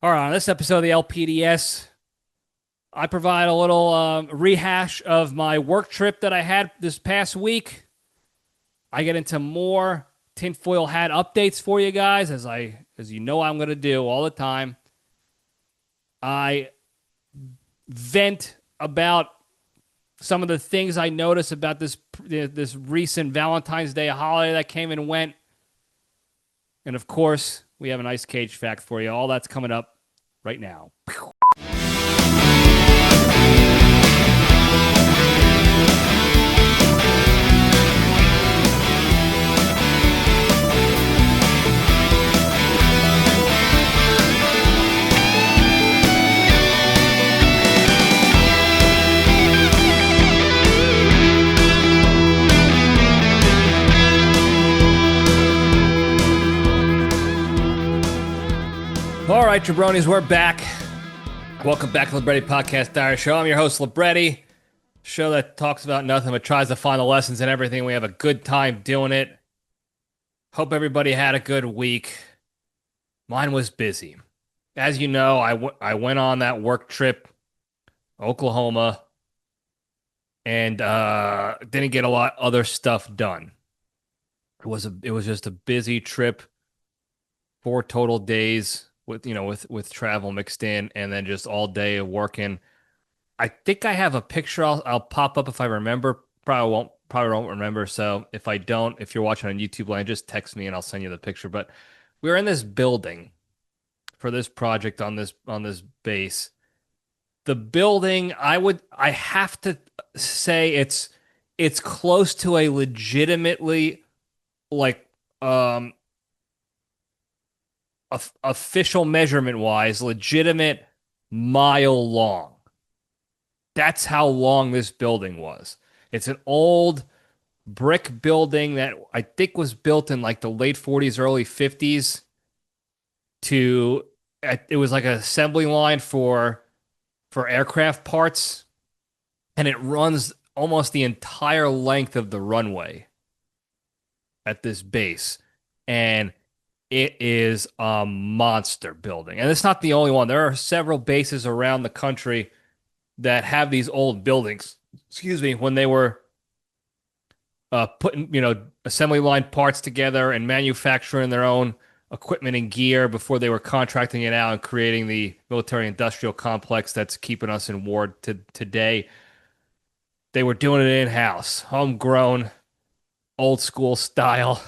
All right, on this episode of the LPDS, I provide a little rehash of my work trip that I had this past week. I get into more tinfoil hat updates for you guys, as you know I'm going to do all the time. I vent about some of the things I noticed about this recent Valentine's Day holiday that came and went, and of course, we have an Nic Cage fact for you. All that's coming up right now. All right, Jabronis, we're back. Welcome back to the Libretti Podcast Diary Show. I'm your host, Libretti, show that talks about nothing but tries to find the lessons in everything. We have a good time doing it. Hope everybody had a good week. Mine was busy. As you know, I went on that work trip, Oklahoma, and didn't get a lot of other stuff done. It was just a busy trip, 4 total days with travel mixed in, and then just all day of working. I think I have a picture I'll pop up if I remember. Probably won't remember. So if I don't, if you're watching on YouTube land, just text me and I'll send you the picture. But we were in this building for this project on this base. The building, I have to say it's close to a legitimately like official measurement wise, legitimate mile long. That's how long this building was. It's an old brick building that I think was built in like the late 40s, early 50s. It was like an assembly line for aircraft parts, and it runs almost the entire length of the runway at this base. And it is a monster building. And it's not the only one. There are several bases around the country that have these old buildings. Excuse me, when they were putting, assembly line parts together and manufacturing their own equipment and gear before they were contracting it out and creating the military industrial complex that's keeping us in war today. They were doing it in-house, homegrown, old school style.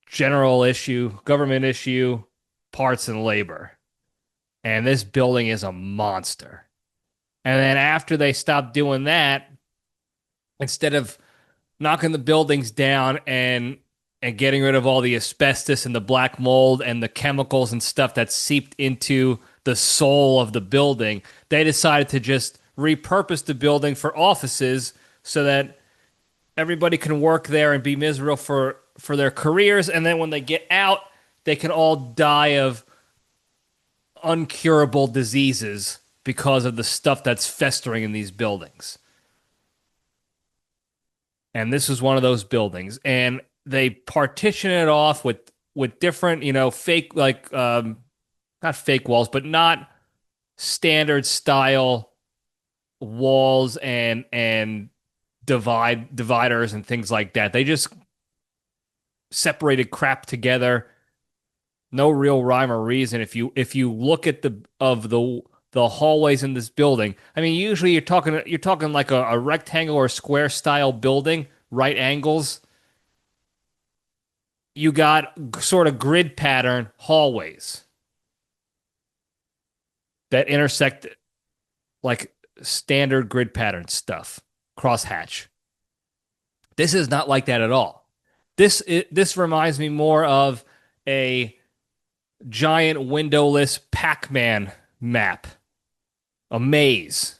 General issue, government issue, parts and labor. And this building is a monster. And then after they stopped doing that, instead of knocking the buildings down and getting rid of all the asbestos and the black mold and the chemicals and stuff that seeped into the soul of the building, they decided to just repurpose the building for offices so that everybody can work there and be miserable for their careers, and then when they get out, they can all die of uncurable diseases because of the stuff that's festering in these buildings. And this is one of those buildings, and they partition it off with different, fake, like not fake walls, but not standard style walls and dividers and things like that. They just separated crap together. No real rhyme or reason. If you look at the hallways in this building, I mean, usually you're talking like a rectangle or square style building, right angles. You got sort of grid pattern hallways that intersect like standard grid pattern stuff, crosshatch. This is not like that at all. This reminds me more of a giant windowless Pac-Man map, a maze.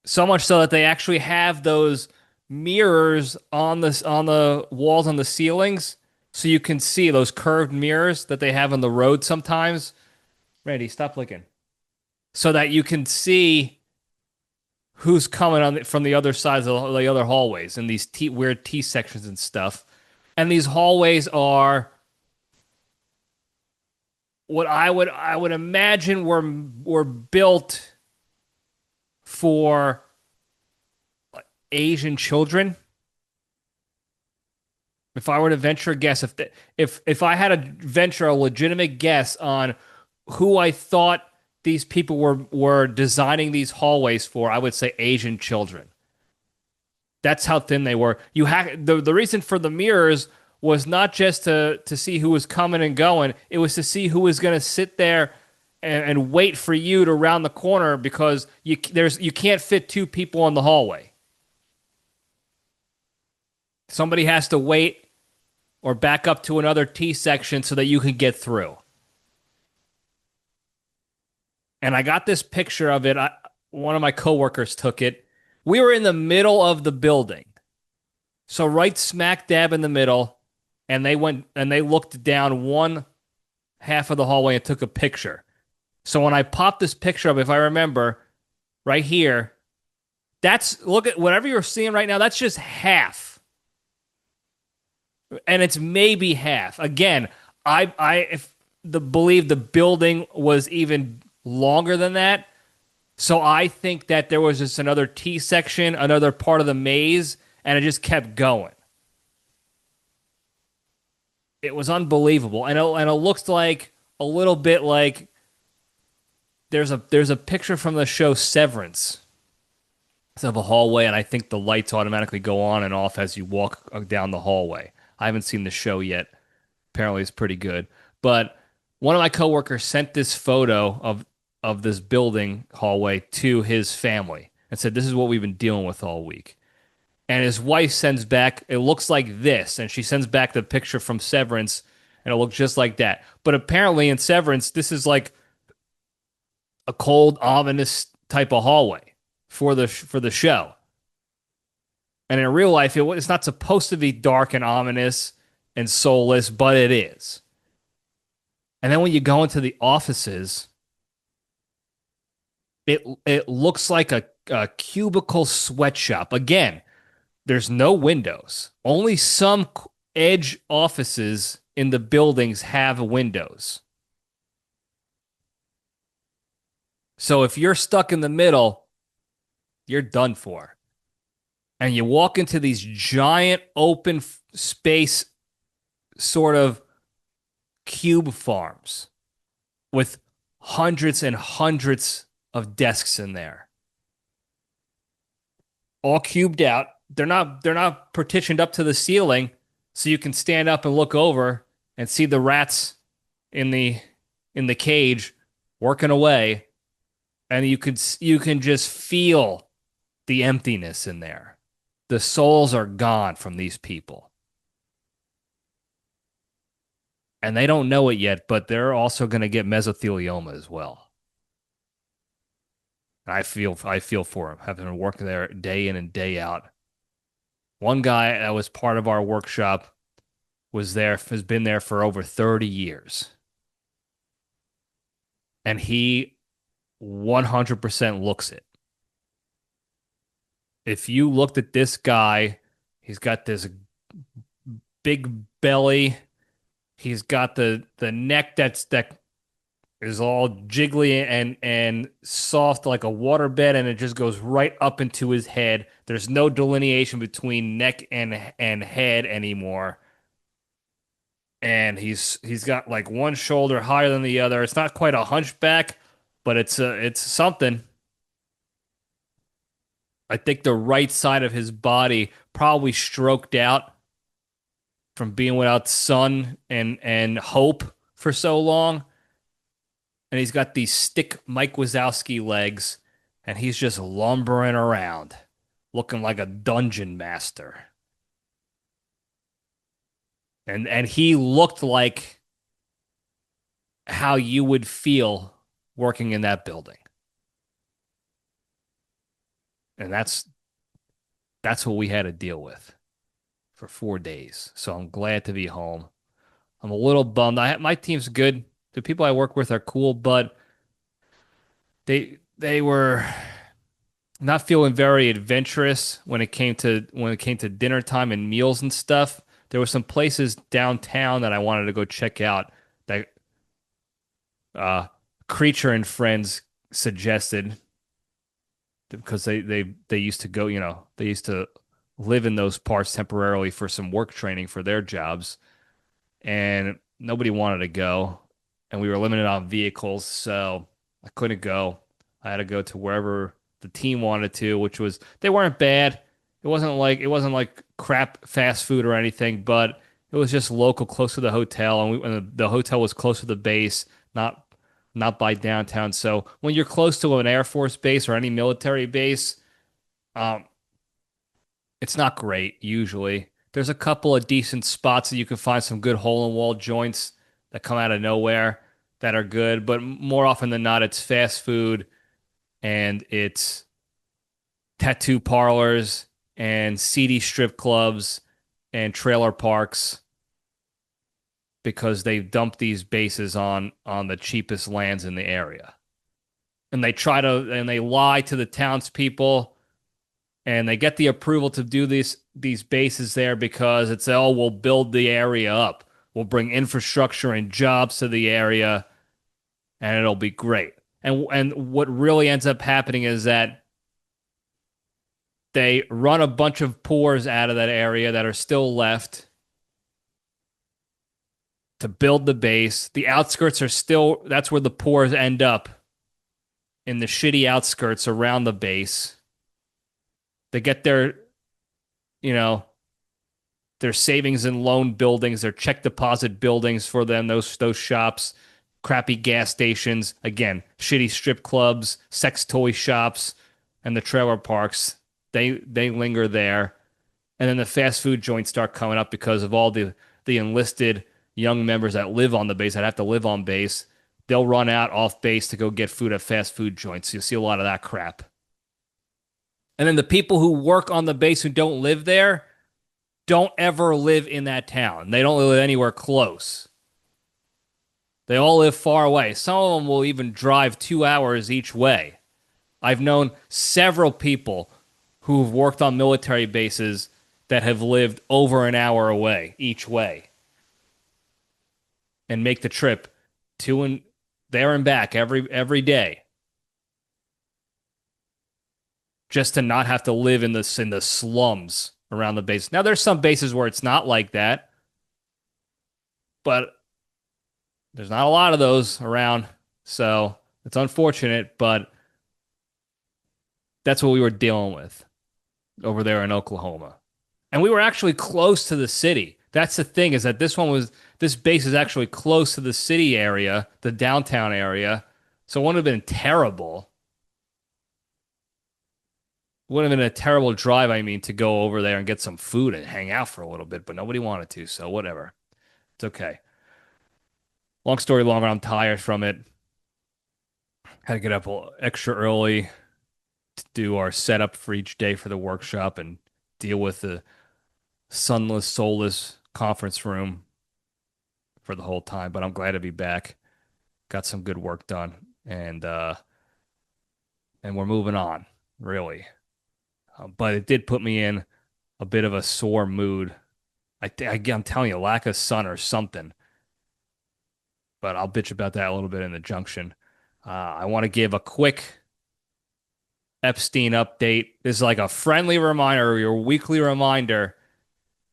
So much so that they actually have those mirrors on the walls on the ceilings, so you can see those curved mirrors that they have on the road sometimes. Randy, stop looking. So that you can see who's coming from the other sides of the other hallways and these weird T sections and stuff. And these hallways are what I would imagine were built for Asian children. If I were to venture a guess, if I had to venture a legitimate guess on who I thought these people were designing these hallways for, I would say Asian children. That's how thin they were. You had the reason for the mirrors was not just to see who was coming and going. It was to see who was going to sit there and wait for you to round the corner because you can't fit two people in the hallway. Somebody has to wait or back up to another T section so that you can get through. And I got this picture of it. One of my coworkers took it. We were in the middle of the building. So right smack dab in the middle, and they went and they looked down one half of the hallway and took a picture. So when I popped this picture up, if I remember, right here, look at whatever you're seeing right now, that's just half. And it's maybe half. Again, believe the building was even longer than that. So I think that there was just another T section, another part of the maze, and it just kept going. It was unbelievable, and it looks like a little bit like there's a picture from the show Severance of a hallway, and I think the lights automatically go on and off as you walk down the hallway. I haven't seen the show yet. Apparently, it's pretty good. But one of my coworkers sent this photo of this building hallway to his family and said, "This is what we've been dealing with all week." And his wife sends back, it looks like this, and she sends back the picture from Severance, and it looks just like that. But apparently in Severance, this is like a cold, ominous type of hallway for the show. And in real life, it's not supposed to be dark and ominous and soulless, but it is. And then when you go into the offices, it looks like a cubicle sweatshop. Again, there's no windows. Only some edge offices in the buildings have windows. So if you're stuck in the middle, you're done for. And you walk into these giant open space sort of cube farms with hundreds and hundreds of desks in there. All cubed out. They're not partitioned up to the ceiling so you can stand up and look over and see the rats in the cage working away, and you can just feel the emptiness in there. The souls are gone from these people. And they don't know it yet, but they're also going to get mesothelioma as well. And I feel for them, having been working there day in and day out. One guy that was part of our workshop has been there for over 30 years. And he 100% looks it. If you looked at this guy, he's got this big belly. He's got the neck that is all jiggly and soft like a waterbed, and it just goes right up into his head. There's no delineation between neck and head anymore. And he's got like one shoulder higher than the other. It's not quite a hunchback, but it's something. I think the right side of his body probably stroked out from being without sun and hope for so long. And he's got these stick Mike Wazowski legs, and he's just lumbering around, looking like a dungeon master. And he looked like how you would feel working in that building. And that's what we had to deal with for 4 days. So I'm glad to be home. I'm a little bummed. My team's good. The people I work with are cool, but they were not feeling very adventurous when it came to dinner time and meals and stuff. There were some places downtown that I wanted to go check out that uh, Creature and Friends suggested because they used to go, they used to live in those parts temporarily for some work training for their jobs, and nobody wanted to go, and we were limited on vehicles, so I couldn't go. I had to go to wherever the team wanted to, which was they weren't bad. It wasn't like crap fast food or anything, but it was just local, close to the hotel, and the hotel was close to the base, not not by downtown. So when you're close to an Air Force base or any military base, um, it's not great usually. There's a couple of decent spots that you can find some good hole in wall joints that come out of nowhere that are good, but more often than not, it's fast food and it's tattoo parlors and seedy strip clubs and trailer parks because they've dumped these bases on the cheapest lands in the area. And they lie to the townspeople and they get the approval to do these bases there because it's oh we'll build the area up. We'll bring infrastructure and jobs to the area and it'll be great. And what really ends up happening is that they run a bunch of poors out of that area that are still left to build the base. The outskirts are still, that's where the poors end up, in the shitty outskirts around the base. They get you know, their savings and loan buildings, their check deposit buildings for them, those shops, crappy gas stations, again, shitty strip clubs, sex toy shops, and the trailer parks. They linger there. And then the fast food joints start coming up because of all the enlisted young members that live on the base, that have to live on base. They'll run out off base to go get food at fast food joints. You'll see a lot of that crap. And then the people who work on the base who don't live there don't ever live in that town. They don't live anywhere close. They all live far away. Some of them will even drive 2 hours each way. I've known several people who've worked on military bases that have lived over an hour away each way and make the trip to and there and back every day just to not have to live in the slums around the base. Now there's some bases where it's not like that, but there's not a lot of those around, so it's unfortunate, but that's what we were dealing with over there in Oklahoma. And we were actually close to the city. That's the thing, is that this base is actually close to the city area, the downtown area. So it wouldn't have been terrible. It wouldn't have been a terrible drive, I mean, to go over there and get some food and hang out for a little bit, but nobody wanted to, so whatever. It's okay. Long story longer, I'm tired from it. Had to get up extra early to do our setup for each day for the workshop and deal with the sunless, soulless conference room for the whole time. But I'm glad to be back. Got some good work done, and we're moving on, really. But it did put me in a bit of a sore mood. I'm telling you, lack of sun or something. But I'll bitch about that a little bit in the junction. I want to give a quick Epstein update. This is like a friendly reminder, your weekly reminder,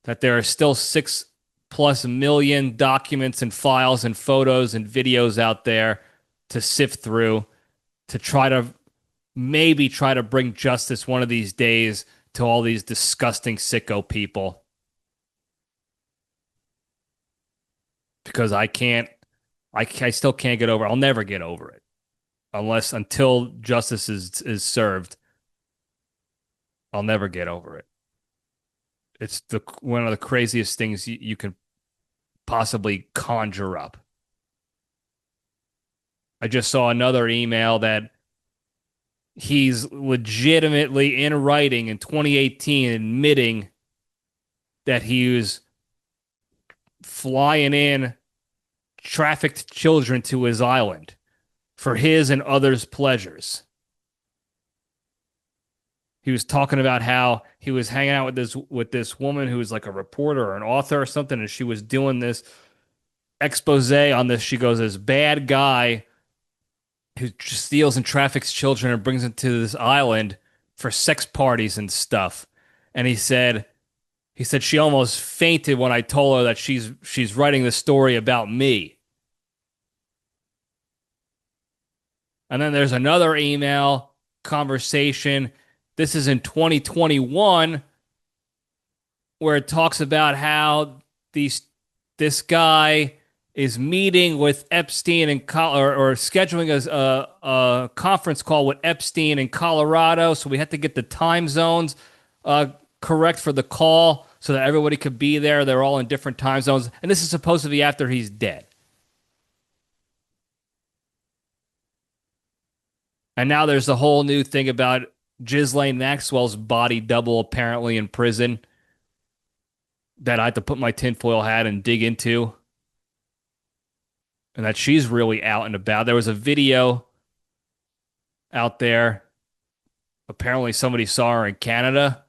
that there are still 6+ million documents and files and photos and videos out there to sift through to maybe try to bring justice one of these days to all these disgusting sicko people. Because I still can't get over it. I'll never get over it until justice is served. I'll never get over it. It's one of the craziest things you can possibly conjure up. I just saw another email that he's legitimately in writing in 2018 admitting that he was flying in trafficked children to his island for his and others' pleasures. He was talking about how he was hanging out with this woman who was like a reporter or an author or something, and she was doing this expose on this. She goes, this bad guy who steals and traffics children and brings them to this island for sex parties and stuff. And he said she almost fainted when I told her that she's writing the story about me. And then there's another email conversation. This is in 2021 where it talks about how this guy is meeting with Epstein or scheduling a conference call with Epstein in Colorado. So we had to get the time zones correct for the call so that everybody could be there. They're all in different time zones. And this is supposed to be after he's dead. And now there's the whole new thing about Ghislaine Maxwell's body double apparently in prison that I had to put my tinfoil hat and dig into. And that she's really out and about. There was a video out there. Apparently somebody saw her in Canada.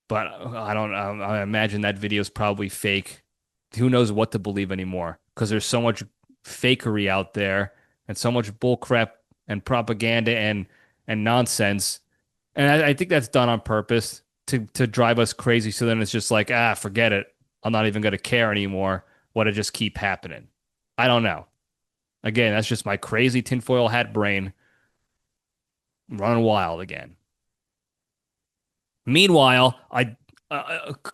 But I imagine that video is probably fake. Who knows what to believe anymore? Because there's so much fakery out there and so much bullcrap and propaganda and nonsense. And I think that's done on purpose to drive us crazy. So then it's just like, forget it. I'm not even going to care anymore. What it just keep happening. I don't know. Again, that's just my crazy tinfoil hat brain running wild again. Meanwhile, I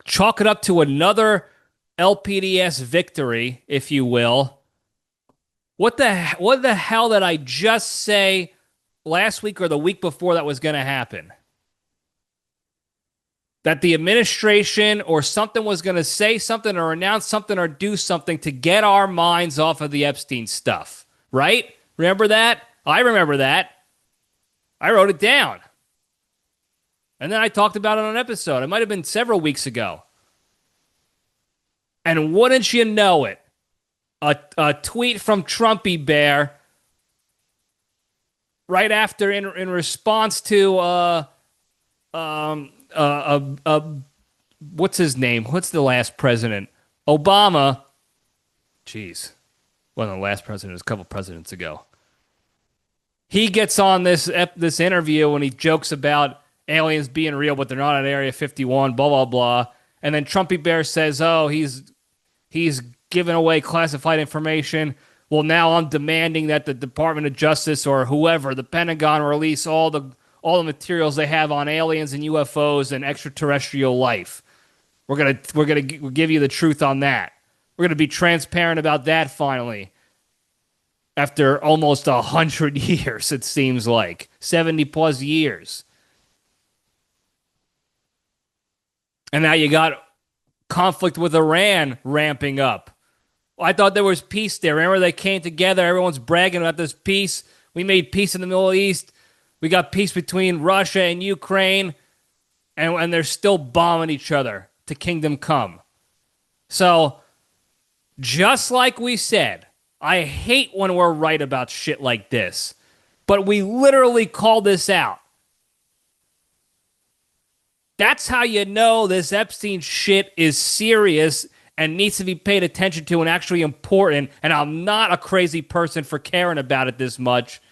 chalk it up to another LPDS victory, if you will. What the hell did I just say last week or the week before that was going to happen? That the administration or something was going to say something or announce something or do something to get our minds off of the Epstein stuff, right? Remember that? I remember that. I wrote it down. And then I talked about it on an episode. It might have been several weeks ago. And wouldn't you know it, a tweet from Trumpy Bear right after in response to what's his name? What's the last president? Obama. Jeez. Wasn't the last president, it was a couple presidents ago. He gets on this interview and he jokes about aliens being real, but they're not at Area 51, blah, blah, blah. And then Trumpy Bear says, he's giving away classified information. Well, now I'm demanding that the Department of Justice or whoever, the Pentagon, release all the materials they have on aliens and UFOs and extraterrestrial life. We're gonna give you the truth on that. We're gonna be transparent about that finally. After almost 100 years, it seems like 70 plus years, and now you got conflict with Iran ramping up. I thought there was peace there. Remember, they came together. Everyone's bragging about this peace. We made peace in the Middle East. We got peace between Russia and Ukraine, and they're still bombing each other to kingdom come. So, just like we said, I hate when we're right about shit like this, but we literally call this out. That's how you know this Epstein shit is serious and needs to be paid attention to and actually important, and I'm not a crazy person for caring about it this much,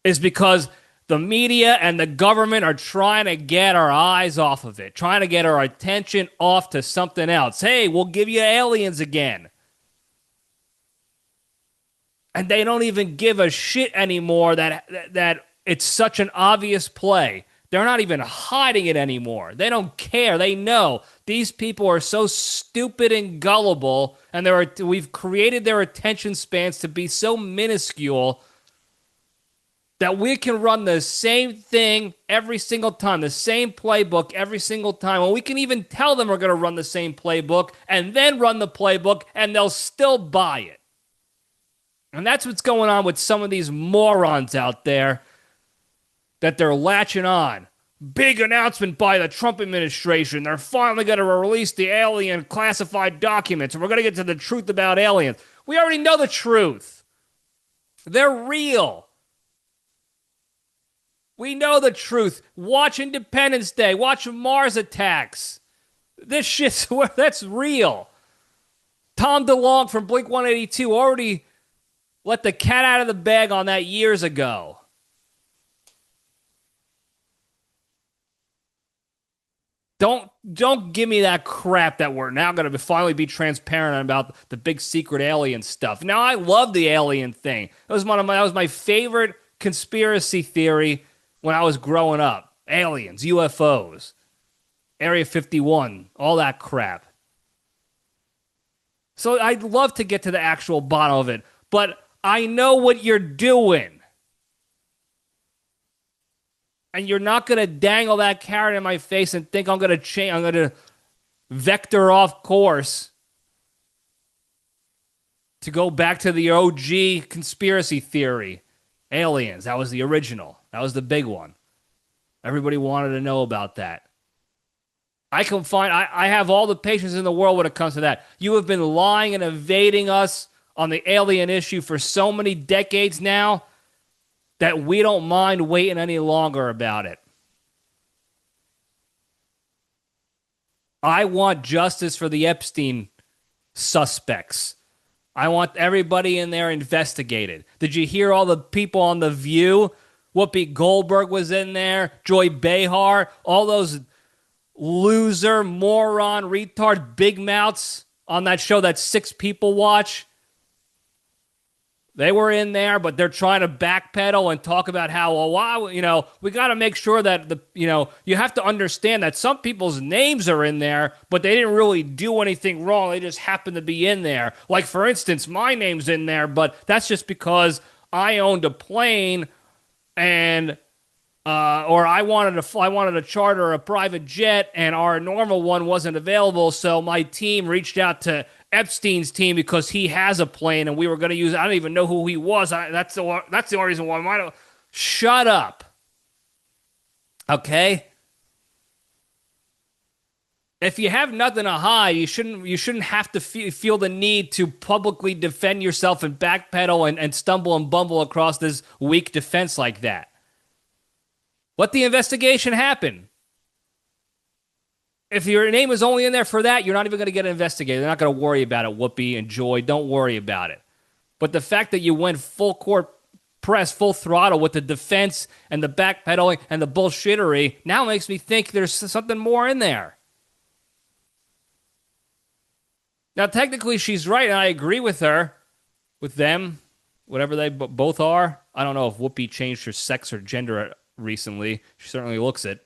is because the media and the government are trying to get our eyes off of it, trying to get our attention off to something else. Hey, we'll give you aliens again. And they don't even give a shit anymore that it's such an obvious play. They're not even hiding it anymore. They don't care. They know these people are so stupid and gullible, and we've created their attention spans to be so minuscule that we can run the same thing every single time, the same playbook every single time. And we can even tell them we're going to run the same playbook and then run the playbook, and they'll still buy it. And that's what's going on with some of these morons out there that they're latching on. Big announcement by the Trump administration. They're finally going to release the alien classified documents, and we're going to get to the truth about aliens. We already know the truth. They're real. We know the truth. Watch Independence Day. Watch Mars Attacks. This shit's that's real. Tom DeLonge from Blink-182 already let the cat out of the bag on that years ago. Don't give me that crap that we're now going to finally be transparent about the big secret alien stuff. Now, I love the alien thing. That was my favorite conspiracy theory when I was growing up. Aliens, UFOs, Area 51, all that crap. So I'd love to get to the actual bottom of it, but I know what you're doing. And you're not going to dangle that carrot in my face and think I'm going to change. I'm going to vector off course to go back to the OG conspiracy theory. Aliens, that was the original. That was the big one. Everybody wanted to know about that. I have all the patience in the world when it comes to that. You have been lying and evading us on the alien issue for so many decades now that we don't mind waiting any longer about it. I want justice for the Epstein suspects. I want everybody in there investigated. Did you hear all the people on The View? Whoopi Goldberg was in there. Joy Behar. All those loser, moron, retard, big mouths on that show that 6 people watch. They were in there, but they're trying to backpedal and talk about how, we got to make sure that you have to understand that some people's names are in there, but they didn't really do anything wrong. They just happen to be in there. Like, for instance, my name's in there, but that's just because I owned a plane and or I wanted to charter a private jet and our normal one wasn't available, so my team reached out to Epstein's team because he has a plane and we were going to use it. I don't even know who he was. That's the only reason why I don't. Shut up. Okay? If you have nothing to hide, you shouldn't have to feel the need to publicly defend yourself and backpedal and stumble and bumble across this weak defense like that. Let the investigation happen. If your name is only in there for that, you're not even going to get investigated. They're not going to worry about it, Whoopi and Joy. Don't worry about it. But the fact that you went full court press, full throttle with the defense and the backpedaling and the bullshittery now makes me think there's something more in there. Now, technically, she's right, and I agree with her, with them, whatever they both are. I don't know if Whoopi changed her sex or gender recently. She certainly looks it.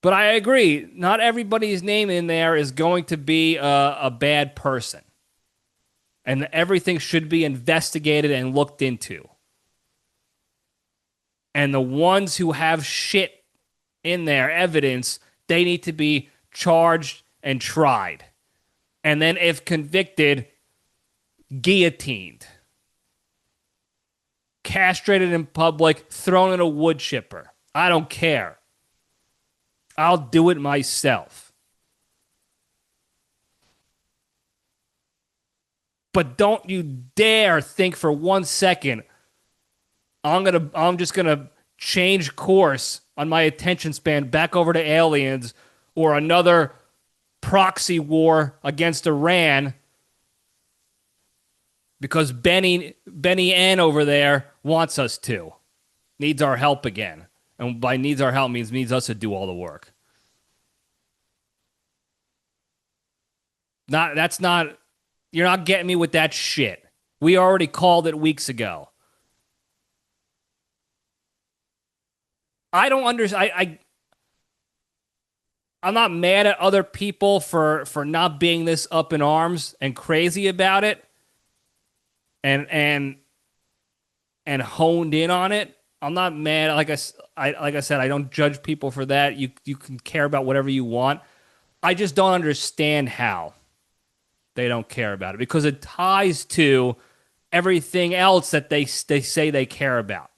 But I agree, not everybody's name in there is going to be a bad person. And everything should be investigated and looked into. And the ones who have shit in their evidence, they need to be charged and tried. And then if convicted, guillotined. Castrated in public, thrown in a wood chipper. I don't care. I'll do it myself. But don't you dare think for 1 second I'm just gonna change course on my attention span back over to aliens or another proxy war against Iran because Benny N over there wants us to. Needs our help again. And by needs our help means us to do all the work. You're not getting me with that shit. We already called it weeks ago. I don't understand. I'm not mad at other people for not being this up in arms and crazy about it and honed in on it. I'm not mad. Like I said, I don't judge people for that. You can care about whatever you want. I just don't understand how they don't care about it because it ties to everything else that they say they care about.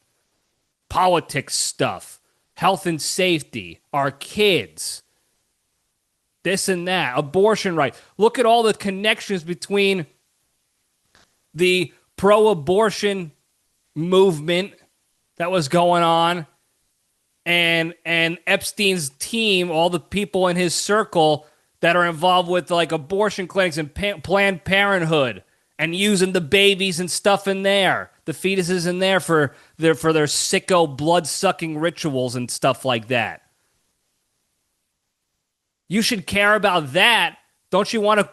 Politics stuff, health and safety, our kids, this and that, abortion rights. Look at all the connections between the pro-abortion movement that was going on and Epstein's team, all the people in his circle that are involved with like abortion clinics and Planned Parenthood and using the babies and stuff in there, the fetuses in there for their sicko blood-sucking rituals and stuff like that. You should care about that. Don't you want to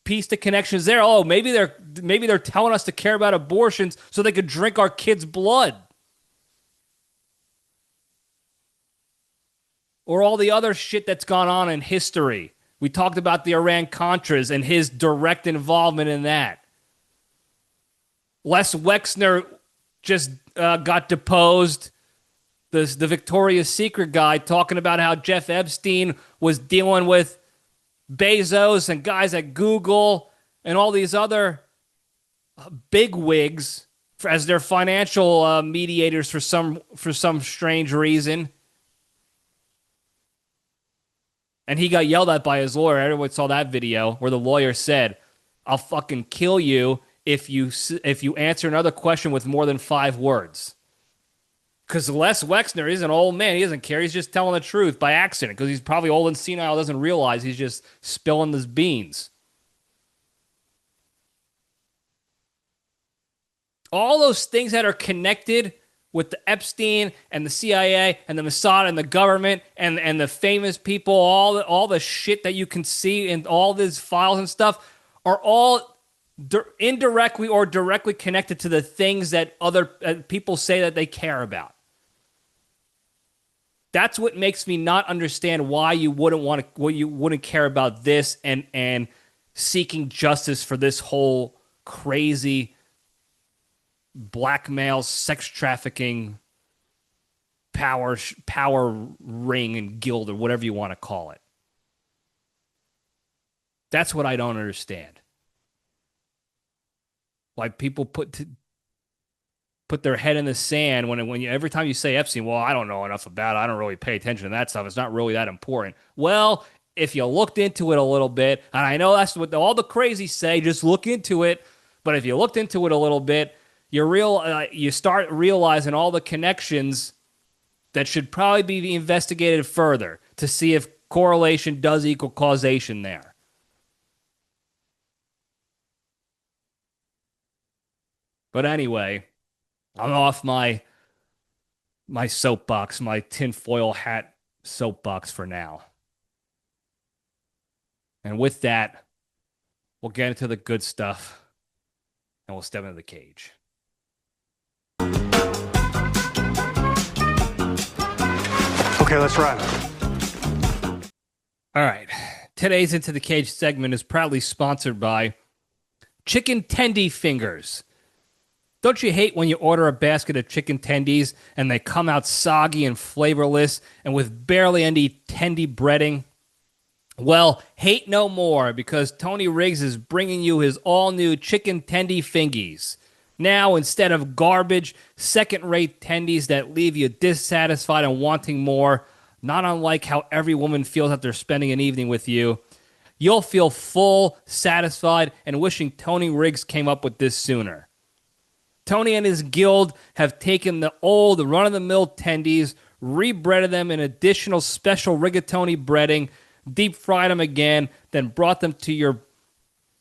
piece the connections there? Oh, maybe they're telling us to care about abortions so they could drink our kids' blood. Or all the other shit that's gone on in history. We talked about the Iran-Contras and his direct involvement in that. Les Wexner just got deposed. The Victoria's Secret guy talking about how Jeff Epstein was dealing with Bezos and guys at Google and all these other big wigs as their financial mediators for some strange reason. And he got yelled at by his lawyer. Everyone saw that video where the lawyer said, "I'll fucking kill you if you answer another question with more than 5 words." Because Les Wexner is an old man. He doesn't care. He's just telling the truth by accident because he's probably old and senile, doesn't realize he's just spilling his beans. All those things that are connected with the Epstein and the CIA and the Mossad and the government and the famous people, all the shit that you can see in all these files and stuff are all indirectly or directly connected to the things that other people say that they care about. That's what makes me not understand why you wouldn't care about this and seeking justice for this whole crazy blackmail, sex trafficking, power ring and guild or whatever you want to call it. That's what I don't understand. Why people put their head in the sand when every time you say Epstein, well, I don't know enough about it. I don't really pay attention to that stuff. It's not really that important. Well, if you looked into it a little bit, and I know that's what all the crazies say, just look into it. But if you looked into it a little bit, you start realizing all the connections that should probably be investigated further to see if correlation does equal causation there. But anyway, I'm off my soapbox, my tinfoil hat soapbox for now. And with that, we'll get into the good stuff and we'll step into the cage. Okay, let's run. All right. Today's Into the Cage segment is proudly sponsored by Chicken Tendy Fingers. Don't you hate when you order a basket of chicken tendies and they come out soggy and flavorless and with barely any tendy breading? Well, hate no more because Tony Riggs is bringing you his all-new Chicken Tendy Fingies. Now, instead of garbage, second-rate tendies that leave you dissatisfied and wanting more, not unlike how every woman feels after spending an evening with you, you'll feel full, satisfied, and wishing Tony Riggs came up with this sooner. Tony and his guild have taken the old, run-of-the-mill tendies, rebreaded them in additional special rigatoni breading, deep-fried them again, then brought them to your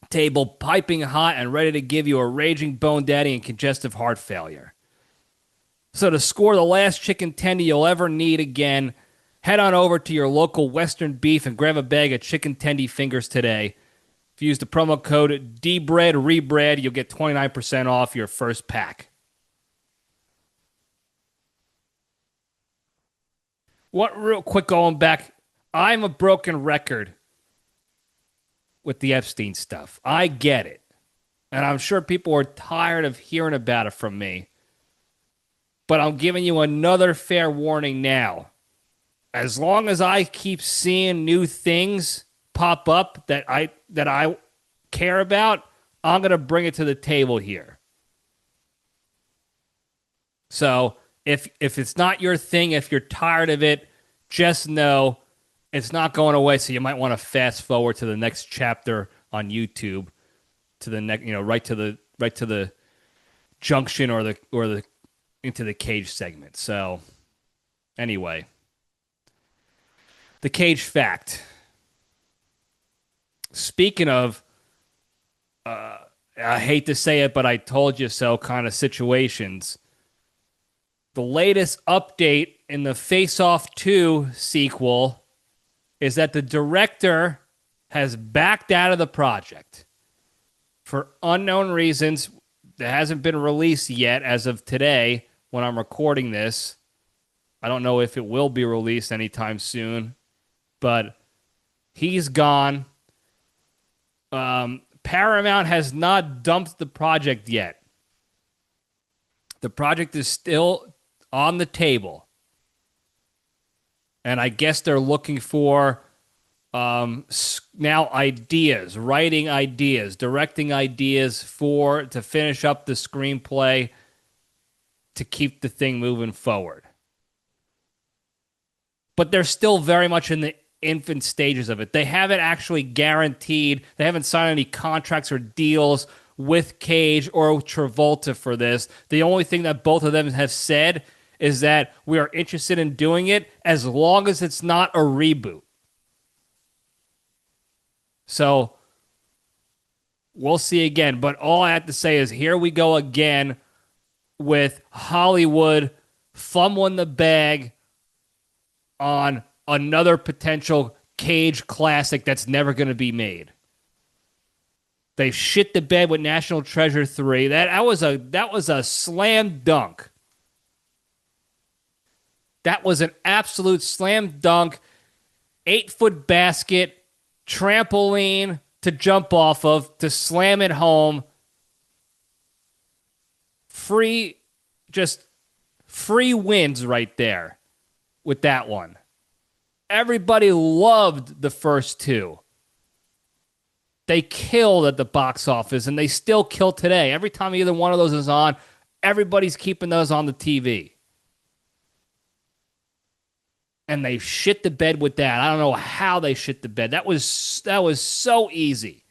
table piping hot and ready to give you a raging bone daddy and congestive heart failure. So to score the last chicken tendy you'll ever need again, head on over to your local Western Beef and grab a bag of Chicken Tendy Fingers today. If you use the promo code DBREAD, you'll get 29% off your first pack. Real quick going back, I'm a broken record with the Epstein stuff. I get it. And I'm sure people are tired of hearing about it from me. But I'm giving you another fair warning now. As long as I keep seeing new things pop up that I care about, I'm going to bring it to the table here. So if it's not your thing, if you're tired of it, just know it's not going away. So you might want to fast forward to the next chapter on YouTube, to the next, right to the Junction or the Into the Cage segment. So anyway, the Cage fact. Speaking of I hate to say it, but I told you so kind of situations. The latest update in the Face Off 2 sequel is that the director has backed out of the project for unknown reasons that hasn't been released yet as of today when I'm recording this. I don't know if it will be released anytime soon, but he's gone. Paramount has not dumped the project yet. The project is still on the table. And I guess they're looking for now ideas, writing ideas, directing ideas to finish up the screenplay to keep the thing moving forward. But they're still very much in the infant stages of it. They haven't actually guaranteed, they haven't signed any contracts or deals with Cage or Travolta for this. The only thing that both of them have said is that we are interested in doing it as long as it's not a reboot. So we'll see again. But all I have to say is here we go again with Hollywood fumbling the bag on another potential Cage classic that's never going to be made. They shit the bed with National Treasure 3. That was a slam dunk. That was an absolute slam dunk. 8-foot basket, trampoline to jump off of, to slam it home. Free wins right there with that one. Everybody loved the first two. They killed at the box office, and they still kill today. Every time either one of those is on, everybody's keeping those on the TV. And they shit the bed with that. I don't know how they shit the bed. That was so easy.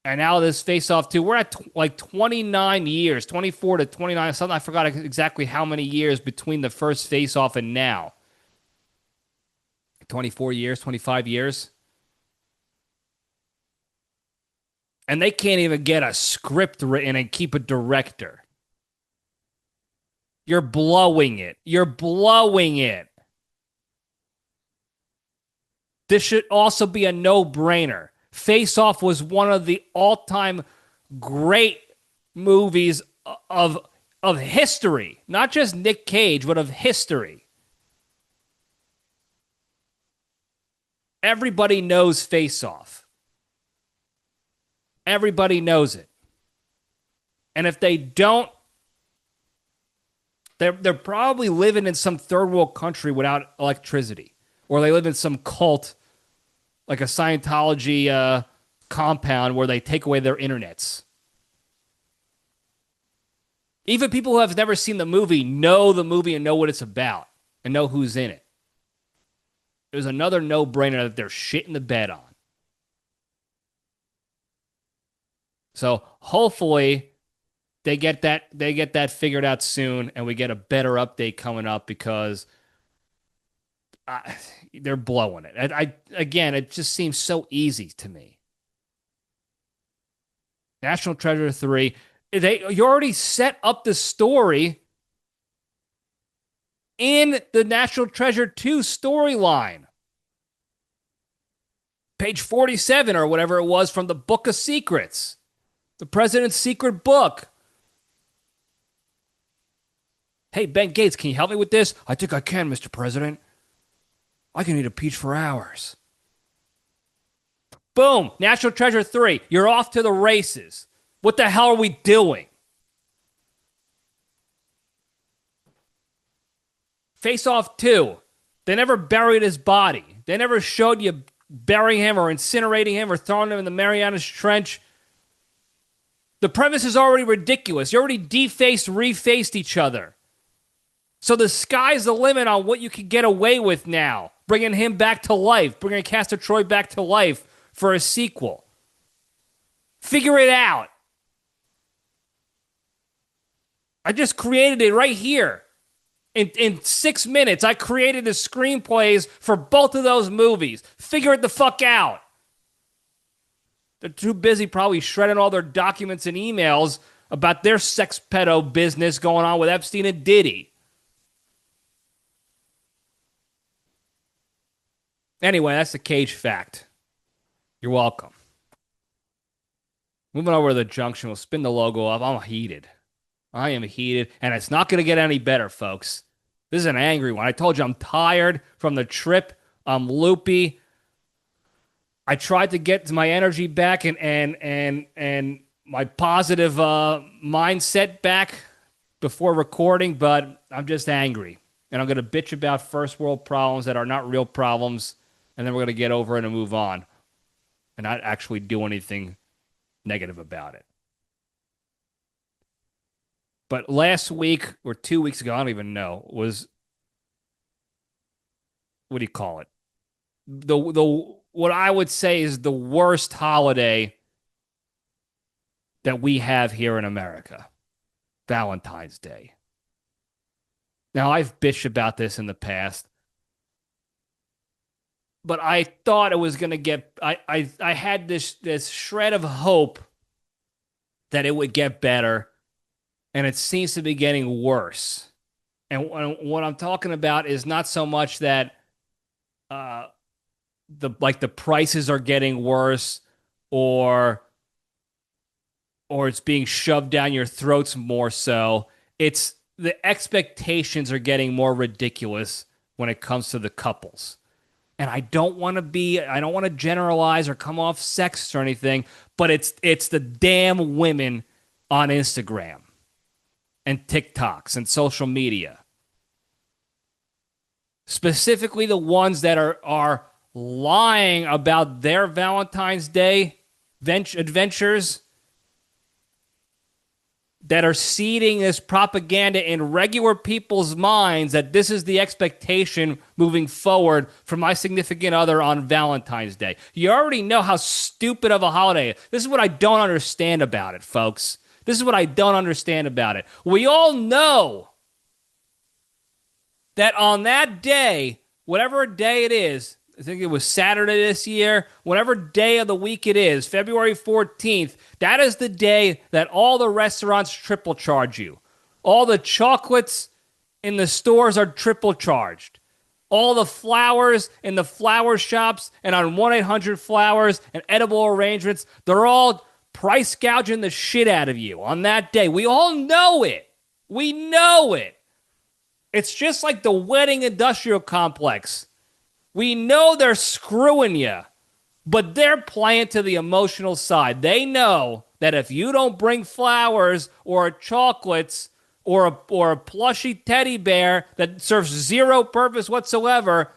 And now this Face Off 2, we're at like 29 years, 24 to 29, something. I forgot exactly how many years between the first Face Off and now. 24 years, 25 years. And they can't even get a script written and keep a director. You're blowing it. You're blowing it. This should also be a no-brainer. Face Off was one of the all-time great movies of history. Not just Nic Cage, but of history. Everybody knows Face Off. Everybody knows it. And if they don't, they're probably living in some third world country without electricity. Or they live in some cult, like a Scientology compound where they take away their internets. Even people who have never seen the movie know the movie and know what it's about and know who's in it. It was another no-brainer that they're shitting the bed on. So hopefully they get that figured out soon, and we get a better update coming up because they're blowing it. Again, it just seems so easy to me. National Treasure 3, you already set up the story in the National Treasure 2 storyline. Page 47 or whatever it was from the Book of Secrets. The President's Secret Book. Hey, Ben Gates, can you help me with this? I think I can, Mr. President. I can eat a peach for hours. Boom. National Treasure 3. You're off to the races. What the hell are we doing? Face Off 2. They never buried his body. They never showed you burying him or incinerating him or throwing him in the Marianas Trench. The premise is already ridiculous. You already refaced each other. So the sky's the limit on what you can get away with now. Bringing him back to life. Bringing Castor Troy back to life for a sequel. Figure it out. I just created it right here. In 6 minutes, I created the screenplays for both of those movies. Figure it the fuck out. They're too busy probably shredding all their documents and emails about their sex pedo business going on with Epstein and Diddy. Anyway, that's the Cage fact. You're welcome. Moving over to the Junction. We'll spin the logo up. I'm heated. I am heated, and it's not going to get any better, folks. This is an angry one. I told you I'm tired from the trip. I'm loopy. I tried to get my energy back and my positive mindset back before recording, but I'm just angry. And I'm going to bitch about first world problems that are not real problems, and then we're going to get over it and move on and not actually do anything negative about it. But last week or 2 weeks ago, I don't even know, was, what do you call it? The what I would say is the worst holiday that we have here in America, Valentine's Day. Now, I've bitched about this in the past, but I thought it was going to get, I had this shred of hope that it would get better, and it seems to be getting worse. And what I'm talking about is not so much that the prices are getting worse or it's being shoved down your throats more so. It's the expectations are getting more ridiculous when it comes to the couples. And I don't want to generalize or come off sexist or anything, but it's the damn women on Instagram and TikToks and social media. Specifically the ones that are lying about their Valentine's Day adventures, that are seeding this propaganda in regular people's minds that this is the expectation moving forward for my significant other on Valentine's Day. You already know how stupid of a holiday. This is what I don't understand about it, folks. This is what I don't understand about it. We all know that on that day, whatever day it is, I think it was Saturday this year, whatever day of the week it is, February 14th, that is the day that all the restaurants triple charge you. All the chocolates in the stores are triple charged. All the flowers in the flower shops and on 1-800-Flowers and edible arrangements, they're all price gouging the shit out of you on that day. We all know it. We know it. It's just like the wedding industrial complex. We know they're screwing you, but they're playing to the emotional side. They know that if you don't bring flowers or chocolates or a plushy teddy bear that serves zero purpose whatsoever,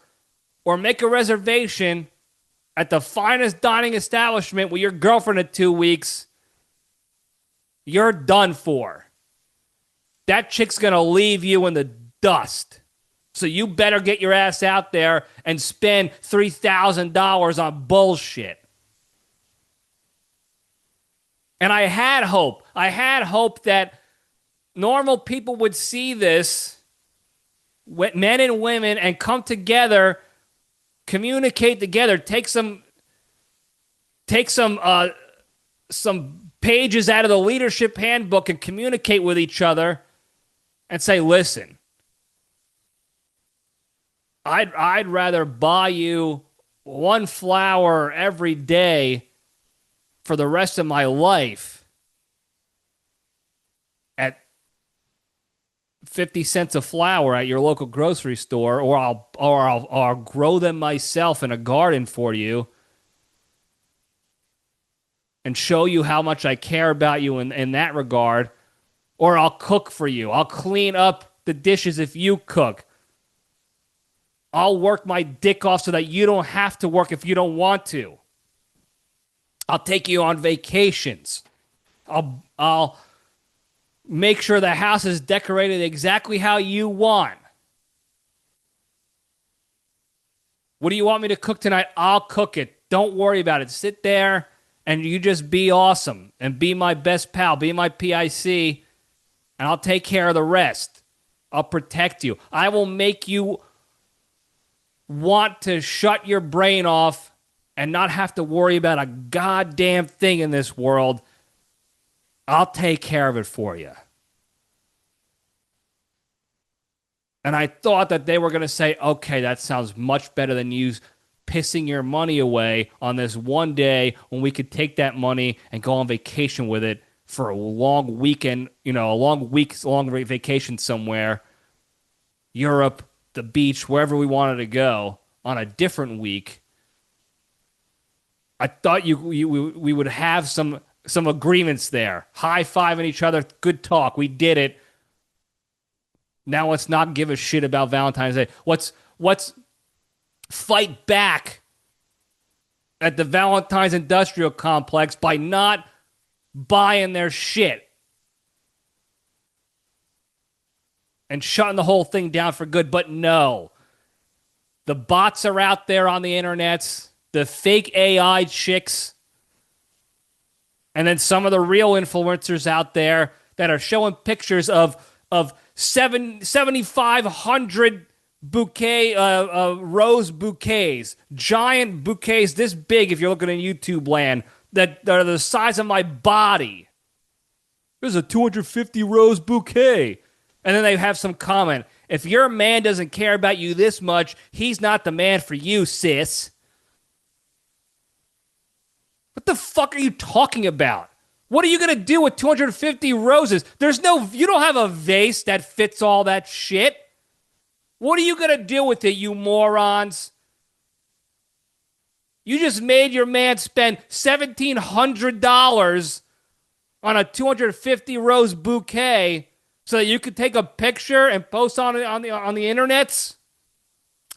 or make a reservation at the finest dining establishment with your girlfriend in 2 weeks, you're done for. That chick's going to leave you in the dust. So you better get your ass out there and spend $3,000 on bullshit. And I had hope. I had hope that normal people would see this, men and women, and come together, communicate together, take some pages out of the leadership handbook and communicate with each other and say, listen, I'd rather buy you one flower every day for the rest of my life at 50 cents a flower at your local grocery store, or I'll grow them myself in a garden for you and show you how much I care about you in that regard, or I'll cook for you. I'll clean up the dishes if you cook. I'll work my dick off so that you don't have to work if you don't want to. I'll take you on vacations. I'll make sure the house is decorated exactly how you want. What do you want me to cook tonight? I'll cook it. Don't worry about it. Sit there and you just be awesome and be my best pal. Be my PIC, and I'll take care of the rest. I'll protect you. I will make you want to shut your brain off and not have to worry about a goddamn thing in this world, I'll take care of it for you. And I thought that they were going to say, okay, that sounds much better than you pissing your money away on this one day when we could take that money and go on vacation with it for a long weekend, a long vacation somewhere, Europe, the beach, wherever we wanted to go on a different week. I thought we would have some agreements there. High-fiving each other, good talk. We did it. Now let's not give a shit about Valentine's Day. Let's fight back at the Valentine's industrial complex by not buying their shit and shutting the whole thing down for good. But no, the bots are out there on the internets, the fake AI chicks, and then some of the real influencers out there that are showing pictures of 7,500 rose bouquets, giant bouquets this big if you're looking in YouTube land, that are the size of my body. There's a 250 rose bouquet. And then they have some comment. If your man doesn't care about you this much, he's not the man for you, sis. What the fuck are you talking about? What are you going to do with 250 roses? You don't have a vase that fits all that shit. What are you going to do with it, you morons? You just made your man spend $1,700 on a 250 rose bouquet so that you could take a picture and post on the internets.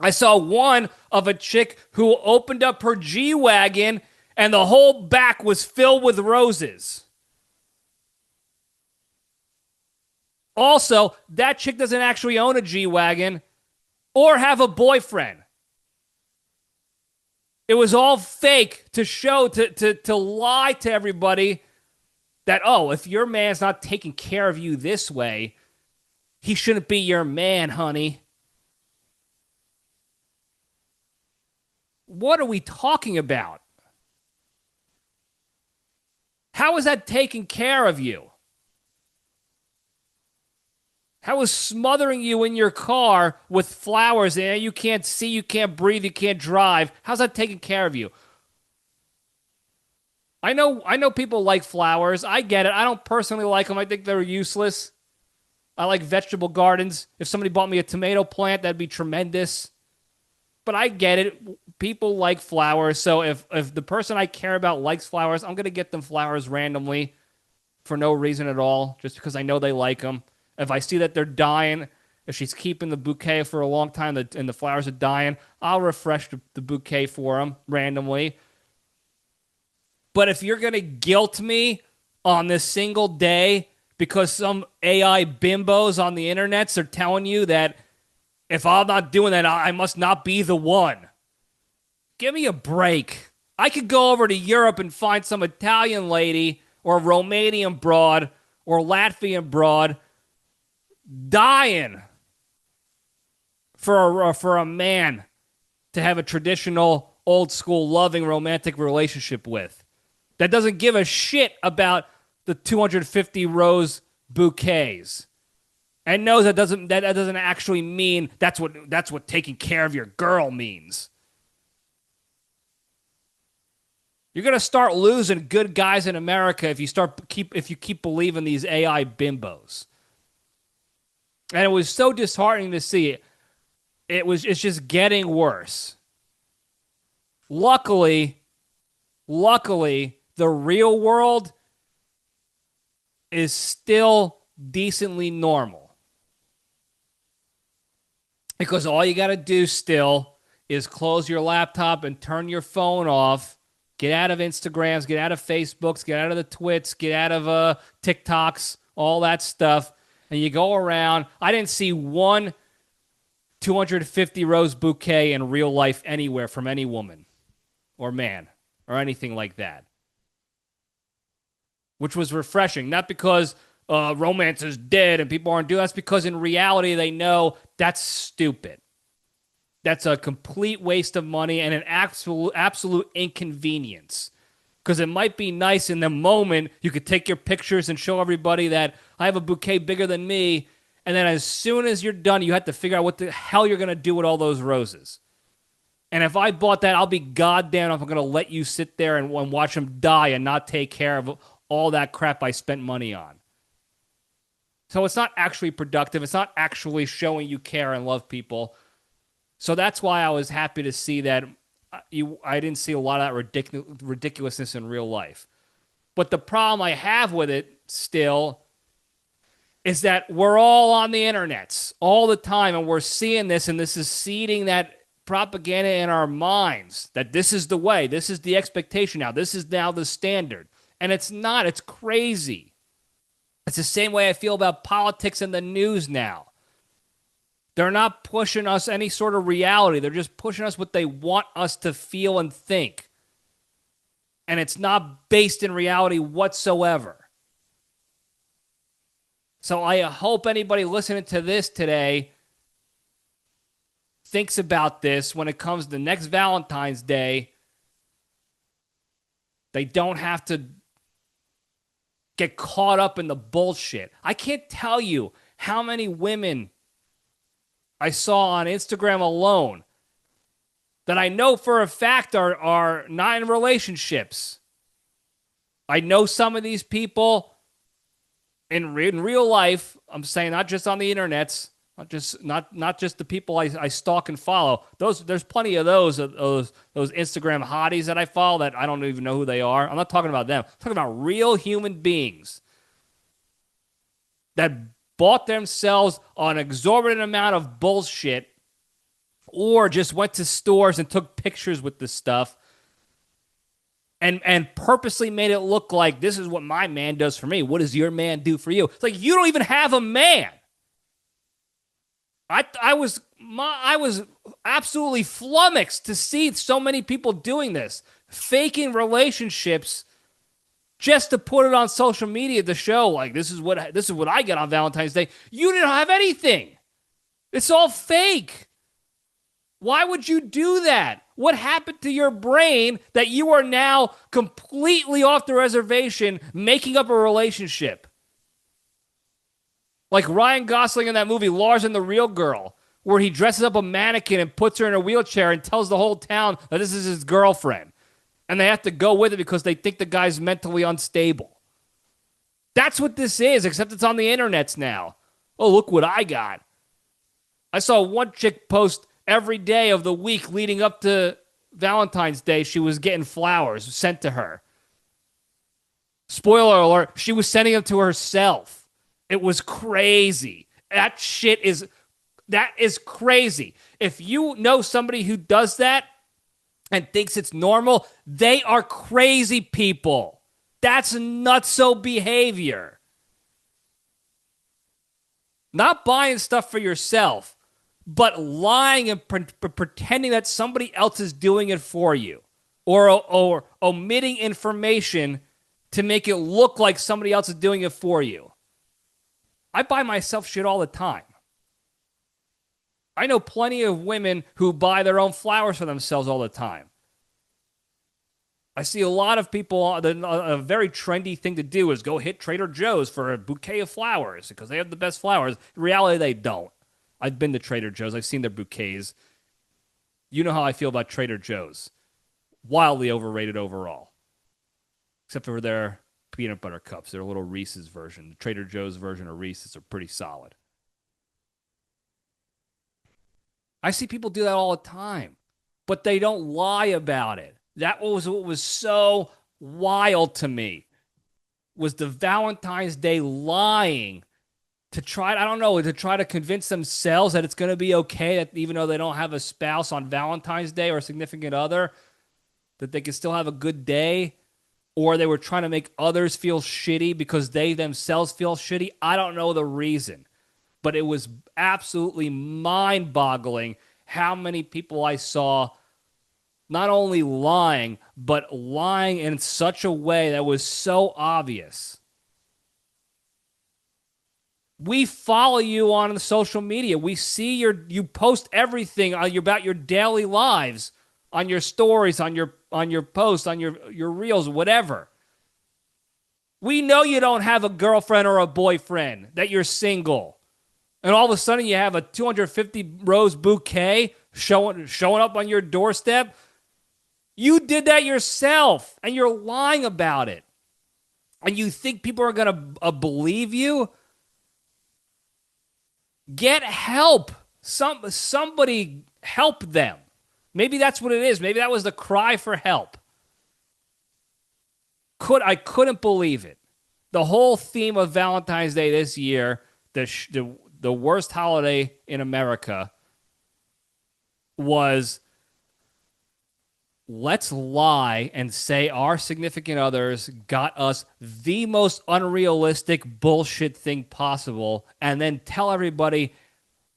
I saw one of a chick who opened up her G-Wagon and the whole back was filled with roses. Also, that chick doesn't actually own a G-Wagon or have a boyfriend. It was all fake to show, to lie to everybody that, oh, if your man's not taking care of you this way, he shouldn't be your man, honey. What are we talking about? How is that taking care of you? How is smothering you in your car with flowers and you can't see, you can't breathe, you can't drive? How's that taking care of you? I know people like flowers. I get it. I don't personally like them. I think they're useless. I like vegetable gardens. If somebody bought me a tomato plant, that'd be tremendous. But I get it. People like flowers. So if the person I care about likes flowers, I'm going to get them flowers randomly for no reason at all, just because I know they like them. If I see that they're dying, if she's keeping the bouquet for a long time and the flowers are dying, I'll refresh the bouquet for them randomly. But if you're going to guilt me on this single day because some AI bimbos on the internets are telling you that if I'm not doing that, I must not be the one. Give me a break. I could go over to Europe and find some Italian lady or Romanian broad or Latvian broad dying for a man to have a traditional, old school, loving, romantic relationship with. That doesn't give a shit about the 250 rose bouquets, and knows that doesn't actually mean that's what taking care of your girl means. You're gonna start losing good guys in America if you keep believing these AI bimbos. And it was so disheartening to see it. It's just getting worse. Luckily, the real world is still decently normal. Because all you got to do still is close your laptop and turn your phone off. Get out of Instagrams, get out of Facebooks, get out of the Twits, get out of TikToks, all that stuff. And you go around. I didn't see one 250 rose bouquet in real life anywhere from any woman or man or anything like that. Which was refreshing. Not because romance is dead and people aren't doing that. That's because in reality they know that's stupid. that's a complete waste of money and an absolute inconvenience. Because it might be nice in the moment. You could take your pictures and show everybody that I have a bouquet bigger than me. And then as soon as you're done, you have to figure out what the hell you're going to do with all those roses. And if I bought that, I'll be goddamn if I'm going to let you sit there and watch them die and not take care of all that crap I spent money on. So it's not actually productive. It's not actually showing you care and love people. So that's why I was happy to see that I didn't see a lot of that ridiculousness in real life. But the problem I have with it still is that we're all on the internets all the time, and we're seeing this, and this is seeding that propaganda in our minds that this is the way, this is the expectation now, this is now the standard. And it's not. It's crazy. It's the same way I feel about politics and the news now. They're not pushing us any sort of reality. They're just pushing us what they want us to feel and think. And it's not based in reality whatsoever. So I hope anybody listening to this today thinks about this when it comes to next Valentine's Day. They don't have to get caught up in the bullshit. I can't tell you how many women I saw on Instagram alone that I know for a fact are not in relationships. I know some of these people in real life. I'm saying not just on the internets, not just the people I stalk and follow. There's plenty of those Instagram hotties that I follow that I don't even know who they are. I'm not talking about them. I'm talking about real human beings that bought themselves an exorbitant amount of bullshit or just went to stores and took pictures with this stuff and purposely made it look like this is what my man does for me. What does your man do for you? It's like you don't even have a man. I was absolutely flummoxed to see so many people doing this, faking relationships just to put it on social media to show like this is what I get on Valentine's Day. You didn't have anything. It's all fake. Why would you do that? What happened to your brain that you are now completely off the reservation making up a relationship? Like Ryan Gosling in that movie, Lars and the Real Girl, where he dresses up a mannequin and puts her in a wheelchair and tells the whole town that this is his girlfriend. And they have to go with it because they think the guy's mentally unstable. That's what this is, except it's on the internets now. Oh, look what I got. I saw one chick post every day of the week leading up to Valentine's Day. She was getting flowers sent to her. Spoiler alert, she was sending them to herself. It was crazy. That is crazy. If you know somebody who does that and thinks it's normal, they are crazy people. That's nutso behavior. Not buying stuff for yourself, but lying and pretending that somebody else is doing it for you, or omitting information to make it look like somebody else is doing it for you. I buy myself shit all the time. I know plenty of women who buy their own flowers for themselves all the time. I see a lot of people, a very trendy thing to do is go hit Trader Joe's for a bouquet of flowers because they have the best flowers. In reality, they don't. I've been to Trader Joe's. I've seen their bouquets. You know how I feel about Trader Joe's. Wildly overrated overall. Except for their peanut butter cups. Their little Reese's version. The Trader Joe's version of Reese's are pretty solid. I see people do that all the time. But they don't lie about it. That was what was so wild to me. Was the Valentine's Day lying to try to convince themselves that it's going to be okay, that even though they don't have a spouse on Valentine's Day or a significant other, that they can still have a good day, or they were trying to make others feel shitty because they themselves feel shitty. I don't know the reason, but it was absolutely mind-boggling how many people I saw not only lying, but lying in such a way that was so obvious. We follow you on the social media. We see you post everything about your daily lives, on your stories, on your posts, on your reels, whatever. We know you don't have a girlfriend or a boyfriend, that you're single. And all of a sudden you have a 250 rose bouquet showing up on your doorstep. You did that yourself, and you're lying about it. And you think people are going to believe you? Get help. Somebody help them. Maybe that's what it is. Maybe that was the cry for help. I couldn't believe it. The whole theme of Valentine's Day this year, the worst holiday in America, was let's lie and say our significant others got us the most unrealistic bullshit thing possible, and then tell everybody,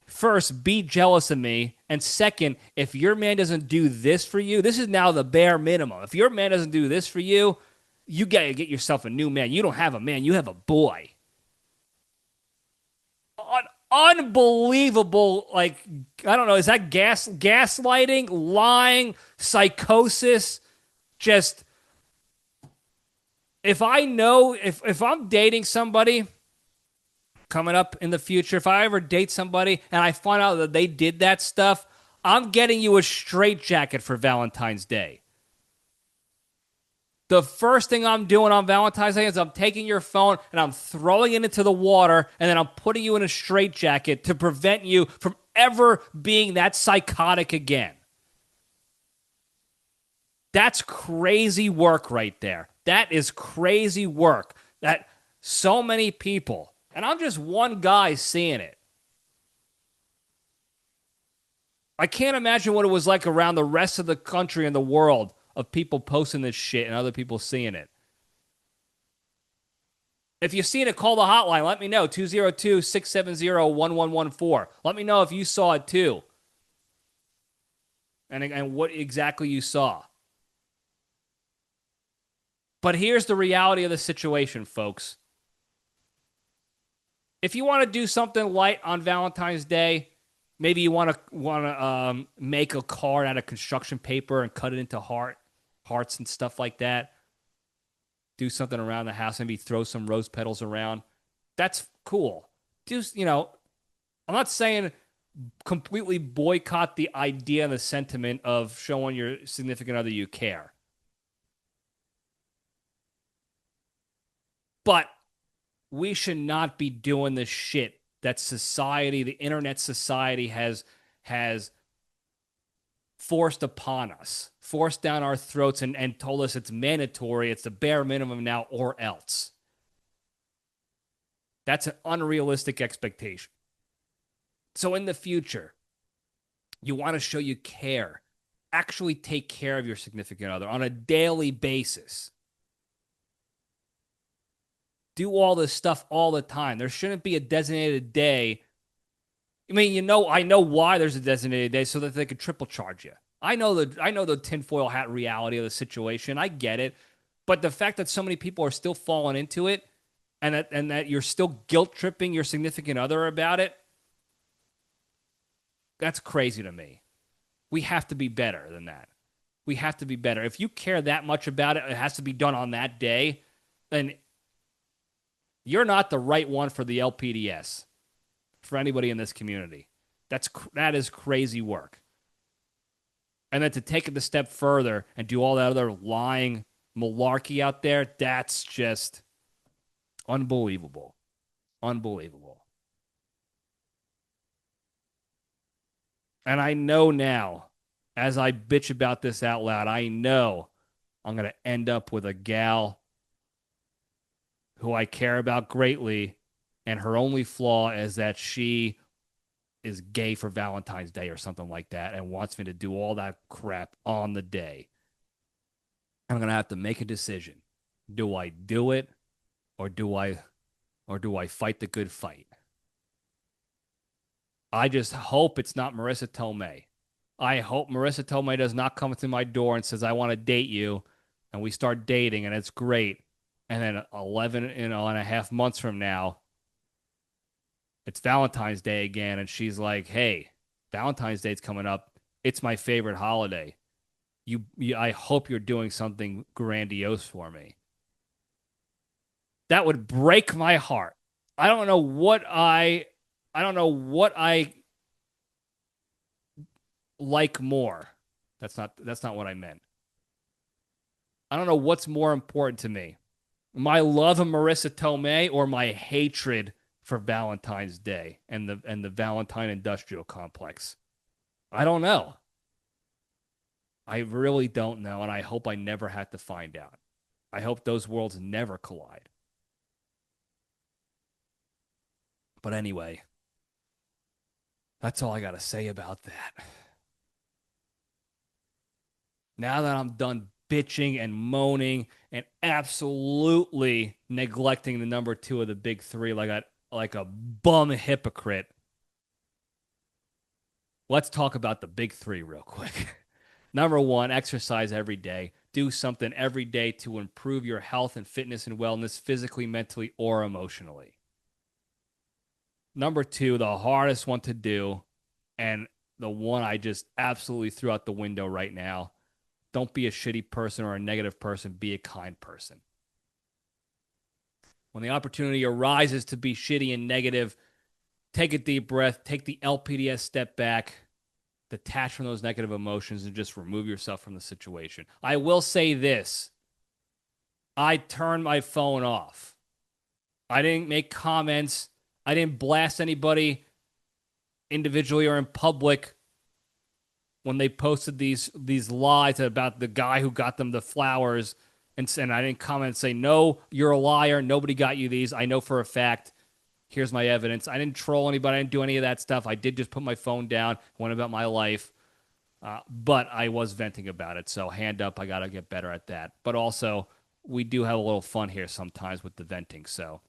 first, be jealous of me, and second, if your man doesn't do this for you, this is now the bare minimum. If your man doesn't do this for you, you got to get yourself a new man. You don't have a man, you have a boy. Unbelievable, I don't know, is that gaslighting, lying, psychosis? Just, if I'm dating somebody coming up in the future, if I ever date somebody and I find out that they did that stuff, I'm getting you a straitjacket for Valentine's Day. The first thing I'm doing on Valentine's Day is I'm taking your phone and I'm throwing it into the water, and then I'm putting you in a straitjacket to prevent you from ever being that psychotic again. That's crazy work right there. That is crazy work. That so many people, and I'm just one guy seeing it. I can't imagine what it was like around the rest of the country and the world of people posting this shit and other people seeing it. If you've seen it, call the hotline. Let me know. 202-670-1114. Let me know if you saw it too. And what exactly you saw. But here's the reality of the situation, folks. If you want to do something light on Valentine's Day, maybe you want to make a card out of construction paper and cut it into hearts and stuff like that. Do something around the house, maybe throw some rose petals around. That's cool. Just, I'm not saying completely boycott the idea and the sentiment of showing your significant other you care. But we should not be doing this shit that society, the internet society, has forced upon us, forced down our throats, and told us it's mandatory, it's the bare minimum now, or else. That's an unrealistic expectation. So in the future, you want to show you care. Actually take care of your significant other on a daily basis. Do all this stuff all the time. There shouldn't be a designated day. I mean, I know why there's a designated day, so that they could triple charge you. I know the tinfoil hat reality of the situation. I get it. But the fact that so many people are still falling into it, and that you're still guilt tripping your significant other about it, that's crazy to me. We have to be better than that. We have to be better. If you care that much about it, it has to be done on that day, then you're not the right one for the LPDS. For anybody in this community. That is crazy work. And then to take it a step further and do all that other lying malarkey out there, that's just unbelievable. Unbelievable. And I know now, as I bitch about this out loud, I know I'm going to end up with a gal who I care about greatly, and her only flaw is that she is gay for Valentine's Day or something like that and wants me to do all that crap on the day. I'm going to have to make a decision. Do I do it, or do I fight the good fight? I just hope it's not Marissa Tomei. I hope Marissa Tomei does not come to my door and says, I want to date you, and we start dating, and it's great. And then 11 and a half months from now, it's Valentine's Day again, and she's like, hey, Valentine's Day's coming up. It's my favorite holiday. I hope you're doing something grandiose for me. That would break my heart. I don't know what I like more. That's not what I meant. I don't know what's more important to me. My love of Marissa Tomei or my hatred for Valentine's Day and the Valentine industrial complex. I don't know. I really don't know, and I hope I never have to find out. I hope those worlds never collide. But anyway, that's all I got to say about that. Now that I'm done bitching and moaning and absolutely neglecting the number 2 of the big 3 like a bum hypocrite, let's talk about the big 3 real quick. Number 1, exercise every day. Do something every day to improve your health and fitness and wellness physically, mentally, or emotionally. Number 2, the hardest one to do, and the one I just absolutely threw out the window right now. Don't be a shitty person or a negative person. Be a kind person. When the opportunity arises to be shitty and negative, take a deep breath, take the LPDS step back, detach from those negative emotions, and just remove yourself from the situation. I will say this. I turned my phone off. I didn't make comments. I didn't blast anybody individually or in public when they posted these lies about the guy who got them the flowers, and I didn't comment and say, no, you're a liar. Nobody got you these. I know for a fact. Here's my evidence. I didn't troll anybody. I didn't do any of that stuff. I did just put my phone down, went about my life, but I was venting about it. So hand up, I got to get better at that. But also, we do have a little fun here sometimes with the venting. So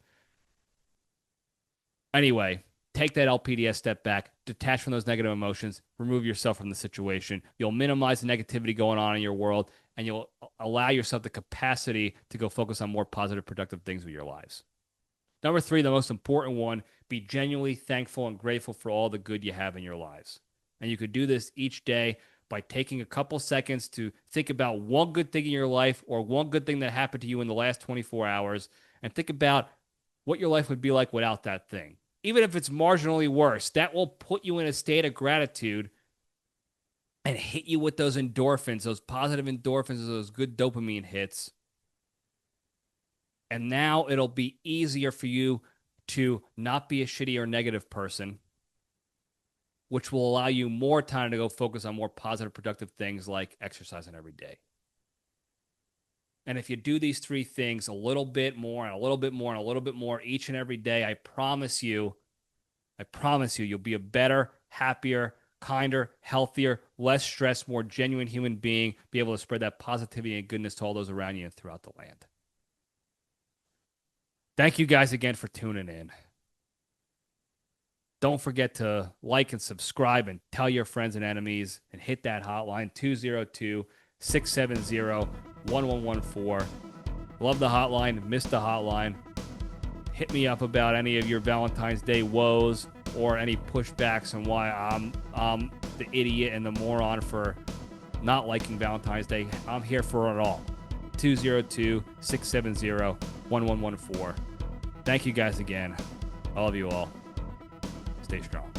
anyway, take that LPDS step back, detach from those negative emotions, remove yourself from the situation. You'll minimize the negativity going on in your world, and you'll allow yourself the capacity to go focus on more positive, productive things with your lives. Number 3, the most important one, be genuinely thankful and grateful for all the good you have in your lives. And you could do this each day by taking a couple seconds to think about one good thing in your life or one good thing that happened to you in the last 24 hours, and think about what your life would be like without that thing. Even if it's marginally worse, that will put you in a state of gratitude and hit you with those endorphins, those positive endorphins, those good dopamine hits. And now it'll be easier for you to not be a shitty or negative person, which will allow you more time to go focus on more positive, productive things like exercising every day. And if you do these 3 things a little bit more and a little bit more and a little bit more each and every day, I promise you, you'll be a better, happier, kinder, healthier, less stressed, more genuine human being, be able to spread that positivity and goodness to all those around you and throughout the land. Thank you guys again for tuning in. Don't forget to like and subscribe and tell your friends and enemies, and hit that hotline, 202-670-1114. Love the hotline, miss the hotline. Hit me up about any of your Valentine's Day woes or any pushbacks on why I'm the idiot and the moron for not liking Valentine's Day. I'm here for it all. 202-670-1114. Thank you guys again. I love you all. Stay strong.